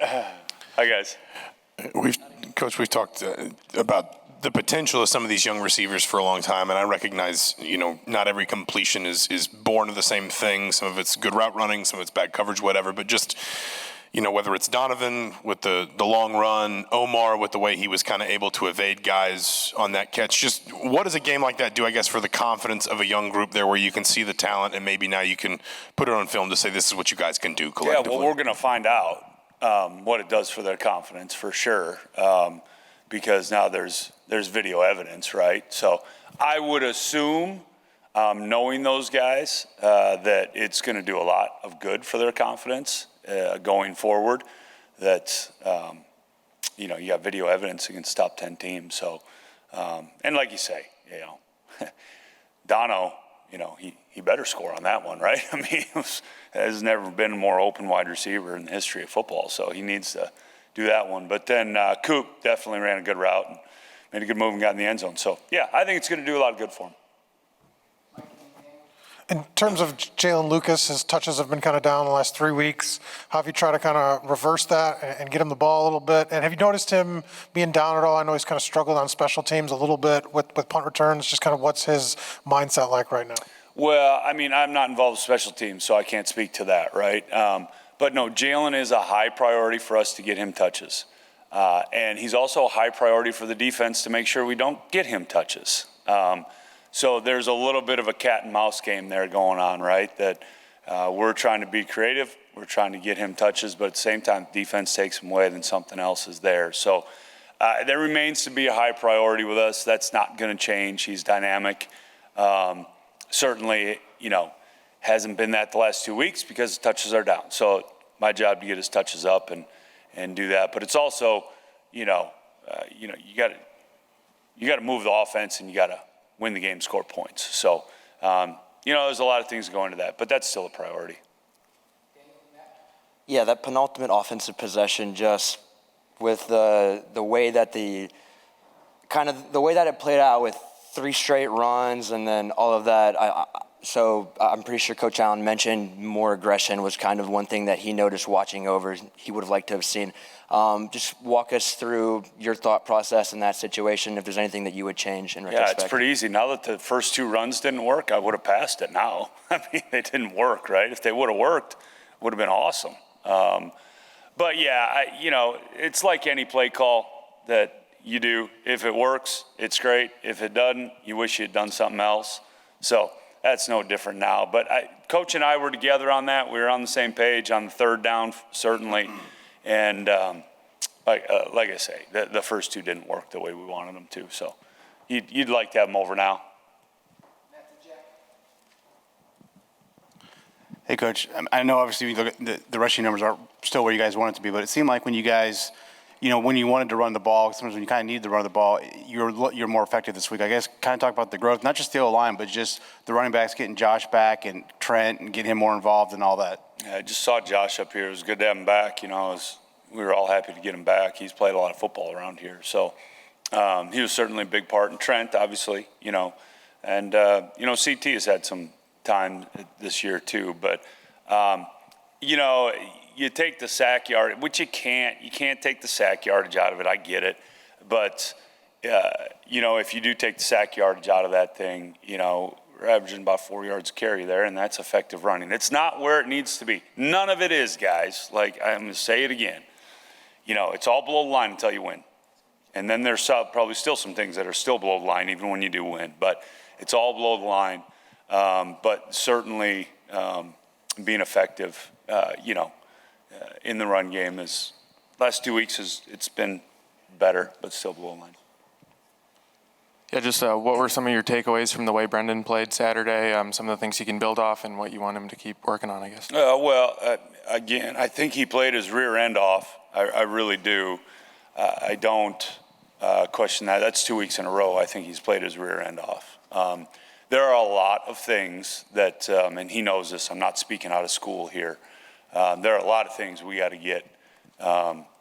Hi, guys. Coach, we've talked about the potential of some of these young receivers for a long time, and I recognize, not every completion is born of the same thing. Some of it's good route running, some of it's bad coverage, whatever. But just, whether it's Donovan with the long run, Omar with the way he was kind of able to evade guys on that catch, just what does a game like that do, I guess, for the confidence of a young group there where you can see the talent and maybe now you can put it on film to say this is what you guys can do collectively? Yeah, well, we're going to find out what it does for their confidence for sure, because now there's video evidence, right? So I would assume, knowing those guys, that it's going to do a lot of good for their confidence going forward. That you got video evidence against top 10 teams. So and like you say, Dono, he better score on that one, right? I mean, has never been a more open wide receiver in the history of football, so he needs to do that one. But then Coop definitely ran a good route and made a good move and got in the end zone. So, yeah, I think it's going to do a lot of good for him. In terms of Jalen Lucas, his touches have been kind of down the last 3 weeks. How have you tried to kind of reverse that and get him the ball a little bit? And have you noticed him being down at all? I know he's kind of struggled on special teams a little bit with punt returns. Just kind of what's his mindset like right now? Well, I mean, I'm not involved with special teams, so I can't speak to that, right? But no, Jalen is a high priority for us to get him touches. And he's also a high priority for the defense to make sure we don't get him touches. So there's a little bit of a cat and mouse game there going on, right? That we're trying to be creative. We're trying to get him touches, but at the same time, defense takes him away, then something else is there. So there remains to be a high priority with us. That's not going to change. He's dynamic. Certainly, hasn't been that the last 2 weeks because his touches are down. So my job to get his touches up and do that. But it's also, you got to move the offense and you got to win the game, score points. So, there's a lot of things going into that, but that's still a priority. Yeah, that penultimate offensive possession, just with the way that the way that it played out with 3 straight runs and then all of that. So I'm pretty sure Coach Allen mentioned more aggression was kind of one thing that he noticed watching over. He would have liked to have seen. Just walk us through your thought process in that situation, if there's anything that you would change in retrospect. Yeah, it's pretty easy. Now that the first 2 runs didn't work, I would have passed it now. I mean, they didn't work, right? If they would have worked, it would have been awesome. But, yeah, it's like any play call that you do. If it works, it's great. If it doesn't, you wish you had done something else. So that's no different now. But Coach and I were together on that. We were on the same page on the 3rd down, certainly. And like I say, the first 2 didn't work the way we wanted them to. So you'd like to have them over now. Hey, Coach, I know obviously you look at the rushing numbers aren't still where you guys want it to be, but it seemed like when you guys, when you wanted to run the ball, sometimes when you kind of needed to run the ball, you're more effective this week. I guess kind of talk about the growth, not just the O-line, but just the running backs, getting Josh back and Trent and getting him more involved and all that. Yeah, I just saw Josh up here. It was good to have him back. We were all happy to get him back. He's played a lot of football around here. So he was certainly a big part. And Trent, obviously, and, CT has had some time this year too. But, you take the sack yard, which you can't take the sack yardage out of it. I get it. But, if you do take the sack yardage out of that thing, we're averaging about 4 yards a carry there, and that's effective running. It's not where it needs to be. None of it is, guys. Like, I'm going to say it again. It's all below the line until you win. And then there's probably still some things that are still below the line even when you do win. But it's all below the line. But certainly being effective, in the run game is last 2 weeks it's been better, but still below the line. Yeah, just what were some of your takeaways from the way Brendan played Saturday, some of the things he can build off and what you want him to keep working on, I guess? Again, I think he played his rear end off. I really do. I don't question that. That's 2 weeks in a row. I think he's played his rear end off. There are a lot of things that, and he knows this, I'm not speaking out of school here. There are a lot of things we got to get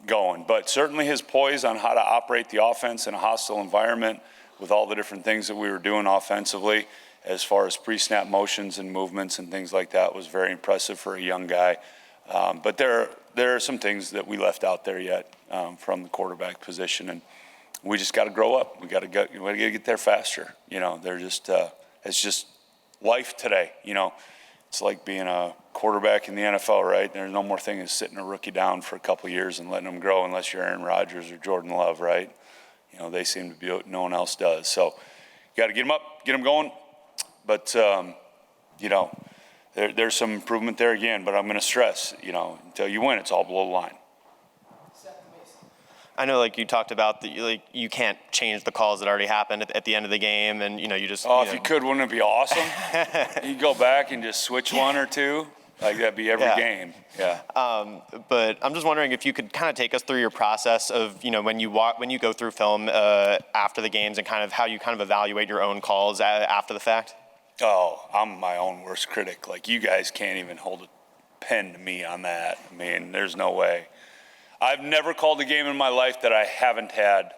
going. But certainly his poise on how to operate the offense in a hostile environment with all the different things that we were doing offensively as far as pre-snap motions and movements and things like that was very impressive for a young guy. But there are some things that we left out there yet from the quarterback position, and we just got to grow up. We got to get there faster. They're just it's just life today. It's like being a quarterback in the NFL, right? There's no more thing as sitting a rookie down for a couple of years and letting them grow, unless you're Aaron Rodgers or Jordan Love, right? They seem to be what no one else does. So you got to get them up, get them going. But there's some improvement there again. But I'm going to stress, until you win, it's all below the line. I know, like you talked about, you can't change the calls that already happened at the end of the game, and you just. If you could, wouldn't it be awesome? You go back and just switch one or two, like that'd be every game. Yeah. But I'm just wondering if you could kind of take us through your process of when you go through film after the games, and kind of how you kind of evaluate your own calls after the fact. Oh, I'm my own worst critic. Like, you guys can't even hold a pen to me on that. I mean, there's no way. I've never called a game in my life that I haven't had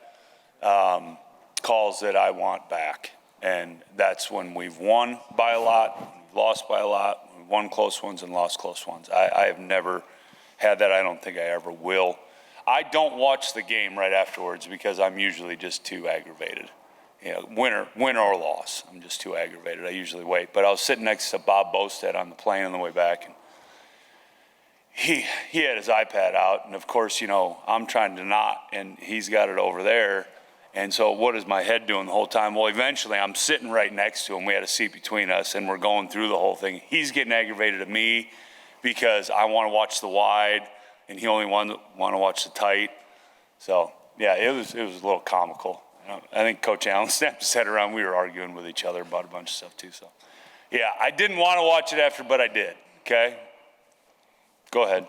calls that I want back. And that's when we've won by a lot, we've lost by a lot, we've won close ones and lost close ones. I have never had that. I don't think I ever will. I don't watch the game right afterwards because I'm usually just too aggravated. Win or loss, I'm just too aggravated. I usually wait. But I was sitting next to Bob Bostad on the plane on the way back, and he had his iPad out, and of course, I'm trying to not, and he's got it over there. And so what is my head doing the whole time? Well, eventually I'm sitting right next to him. We had a seat between us, and we're going through the whole thing. He's getting aggravated at me because I want to watch the wide, and he only want to watch the tight. So yeah, it was a little comical. I think Coach Allen snapped his head around. We were arguing with each other about a bunch of stuff too. So yeah, I didn't want to watch it after, but I did. Okay. Go ahead.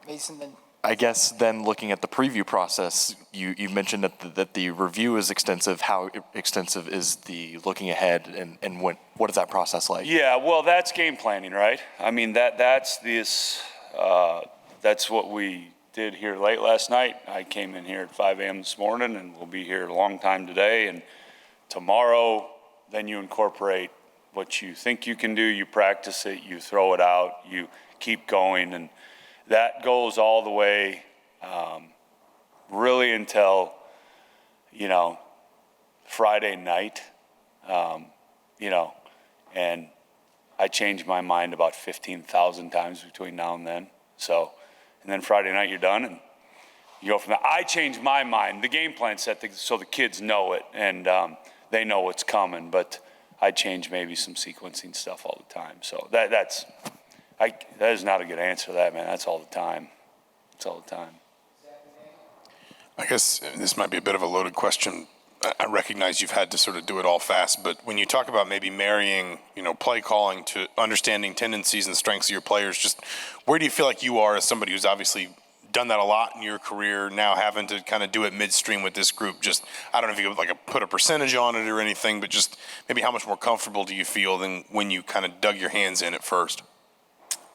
Mason, then. I guess then looking at the preview process, you mentioned that the review is extensive. How extensive is the looking ahead, and what is that process like? Yeah, well, that's game planning, right? I mean, that's what we did here late last night. I came in here at 5 a.m. this morning, and we'll be here a long time today. And tomorrow, then you incorporate what you think you can do, you practice it, you throw it out, you keep going, and that goes all the way really until Friday night, and I change my mind about 15,000 times between now and then. So, and then Friday night you're done, and you go from there. I change my mind. The game plan set so the kids know it, and they know what's coming, but I change maybe some sequencing stuff all the time. So that is not a good answer to that, man. That's all the time. It's all the time. I guess this might be a bit of a loaded question. I recognize you've had to sort of do it all fast, but when you talk about maybe marrying, play calling to understanding tendencies and strengths of your players, just where do you feel like you are as somebody who's obviously done that a lot in your career, now having to kind of do it midstream with this group? Just, I don't know if you could put a percentage on it or anything, but just maybe how much more comfortable do you feel than when you kind of dug your hands in at first?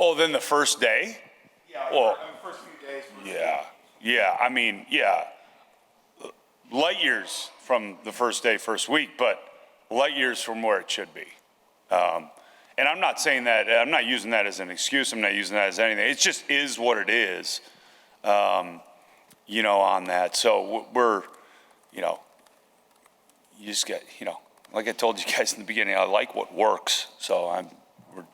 Oh, then the first day? Yeah, well, first few days. Yeah. I mean, light years from the first day, first week, but light years from where it should be. And I'm not saying that, I'm not using that as an excuse. I'm not using that as anything. It just is what it is, on that. So we're, you just get, like I told you guys in the beginning, I like what works. So we're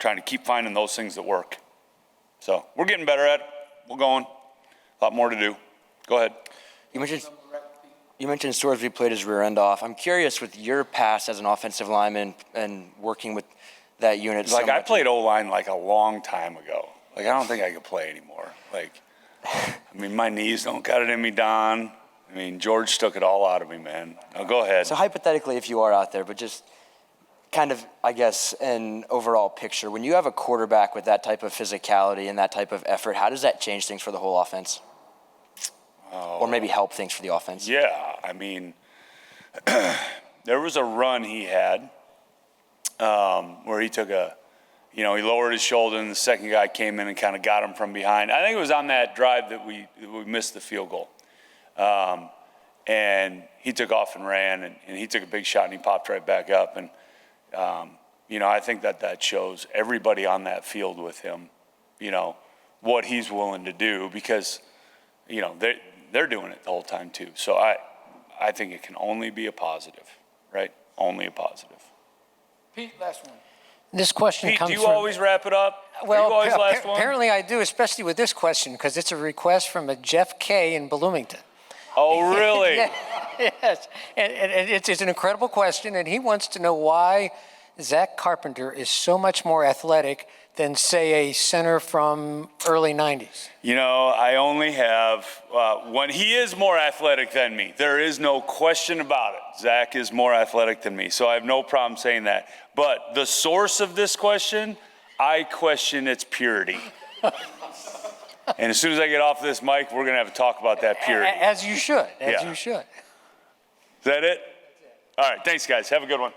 trying to keep finding those things that work. So we're getting better at it. We're going. A lot more to do. Go ahead. You mentioned Storsby played his rear end off. I'm curious, with your past as an offensive lineman and working with that unit. I played O-line a long time ago. I don't think I could play anymore. My knees don't got it in me, Don. George took it all out of me, man. Now go ahead. So hypothetically, if you are out there, but just kind of, I guess, an overall picture, when you have a quarterback with that type of physicality and that type of effort, how does that change things for the whole offense? Or maybe help things for the offense? Yeah, there was a run he had where he took he lowered his shoulder, and the second guy came in and kind of got him from behind. I think it was on that drive that we missed the field goal. And he took off and ran, and he took a big shot, and he popped right back up. And, I think that shows everybody on that field with him, what he's willing to do because, they're doing it the whole time too. So I think it can only be a positive, right? Only a positive. Pete, last one. This question Pete, comes do you from, always wrap it up? well, Are you always last one? apparently I do, especially with this question, because it's a request from a Jeff K. in Bloomington. Oh, really? Yes, and it's an incredible question, and he wants to know why Zach Carpenter is so much more athletic than, say, a center from early 90s. I only have, when he is more athletic than me, there is no question about it. Zach is more athletic than me, so I have no problem saying that. But the source of this question, I question its purity. And as soon as I get off this mic, we're going to have a talk about that purity. As you should, Yeah. you should. Is that it? All right, thanks, guys. Have a good one.